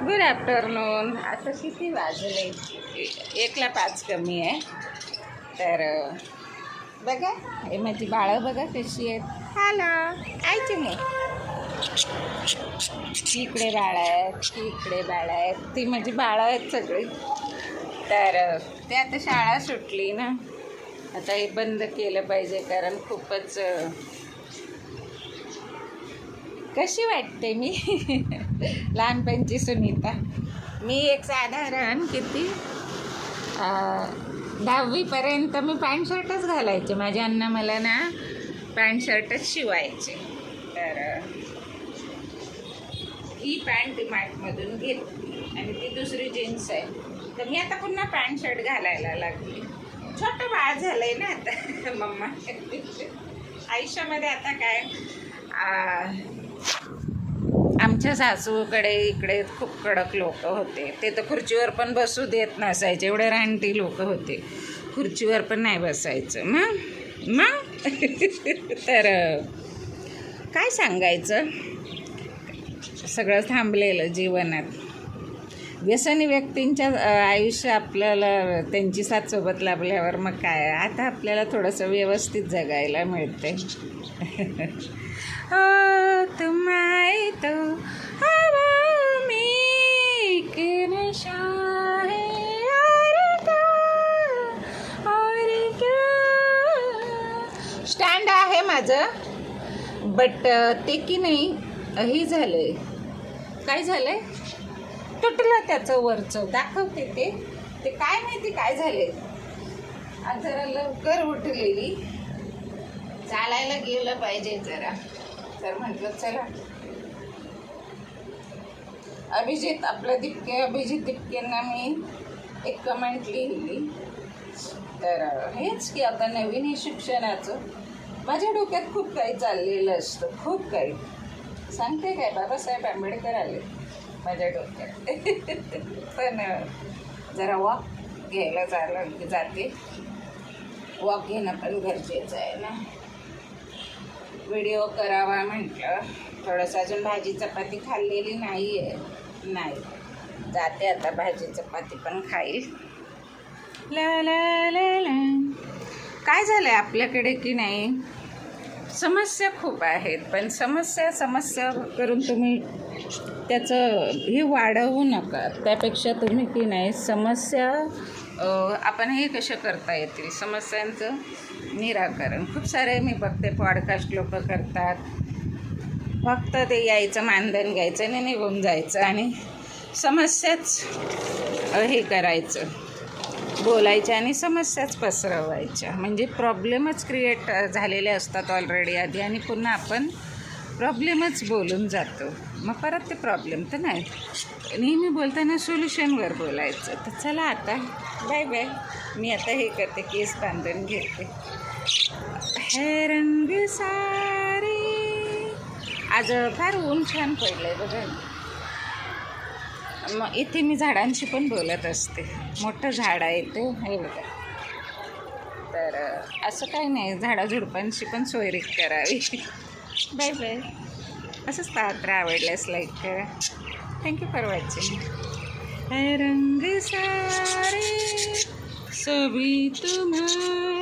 Good afternoon. आता किती वाजले? 1:05 कमी आहे. तर बघा, हे माझी बाळं बघा कशी आहेत. हॅलो आयची मी. इकडे बाळं आहेत, इकडे बाळं आहेत. ती माझी बाळं आहेत सगळी. तर ते आता शाळा सुटली ना, आता हे बंद केलं पाहिजे कारण खूपच. कशी वाटते मी? लहानपणची सुनीता. मी एक साधारण किती 10वीपर्यंत मी पॅन्ट शर्टच घालायचे. माझ्या अण्णा मला ना पॅन्ट शर्टच शिवायचे. तर ही पॅन्ट डीमार्टमधून घेतली आणि ती दुसरी जीन्स आहे. तर मी आता पुन्हा पॅन्ट शर्ट घालायला लागली. छोटं बाळ झालं आहे ना आता मम्मा. आयुष्यामध्ये आता काय, आमच्या सासूकडे इकडे खूप कडक लोक होते. ते तर खुर्चीवर पण बसू देत नसायचे. एवढे रानटी लोक होते, खुर्चीवर पण नाही बसायचं. मग तर काय सांगायचं, सगळं थांबलेलं जीवनात. व्यसनी व्यक्तींच्या आयुष्य आपल्याला त्यांची साथ सोबत लाभल्यावर मग काय, आता आपल्याला थोडंसं व्यवस्थित जगायला मिळते. हो तुम आए तो हवा में एक नशा है और क्या. स्टँड आहे माझं, बट ते की नाही हे झालंय. काय झालंय? तुटलं त्याचं वरचं. दाखवते ते काय माहिती काय झाले. आज जरा लवकर उठलेली, चालायला गेलं पाहिजे जरा. तर म्हटलं चला, अभिजित दिपकेंना मी एक कमेंट लिहिली. तर हेच की आता नवीन हे शिक्षणाचं माझ्या डोक्यात खूप काही चाललेलं असतं. खूप काही सांगते काय, बाबासाहेब आंबेडकर आले माझ्या डोक्यात. पण जरा वॉक घ्यायला जाते. वॉक घेणं पण गरजेचं आहे ना. व्हिडिओ करावा म्हटलं. थोडंसं अजून भाजी चपाती खाल्लेली नाही आहे. नाही, जाते आता भाजी चपाती पण खाईल. ला ला ला ला. काय झालं आहे आपल्याकडे की नाही, समस्या खूप आहेत. पण समस्या करून तुम्ही त्याचं हे वाढवू नका. त्यापेक्षा तुम्ही की नाही समस्या आपण हे कशा करता येतील समस्यांचं निराकरण. खूप सारे मी बघते पॉडकास्ट लोक करतात. फक्त ते यायचं, मानधन घ्यायचं आणि निघून जायचं आणि समस्याच हे करायचं, बोलायच्या आणि समस्याच पसरवायच्या. म्हणजे प्रॉब्लेमच क्रिएट झालेले असतात ऑलरेडी आधी आणि पुन्हा आपण प्रॉब्लेमच बोलून जातो. मग परत ते प्रॉब्लेम तर नाही. नेहमी बोलताना सोल्युशनवर बोलायचं. तर चला आता बाय बाय. मी आता हे करते, केस बांधून घेते. हे रंग सारे. आज फार ऊन छान पडलंय बघा. मग इथे मी झाडांशी पण बोलत असते. मोठं झाड आहे ते, हे बघा. तर असं काही नाही, झाडाझुडपांशी पण सोयरीक करावी. Bye bye. असंच पाहत आवडल्यास लाईक करा. Thank you for watching. है रंग सारे सभी तुम्हारे.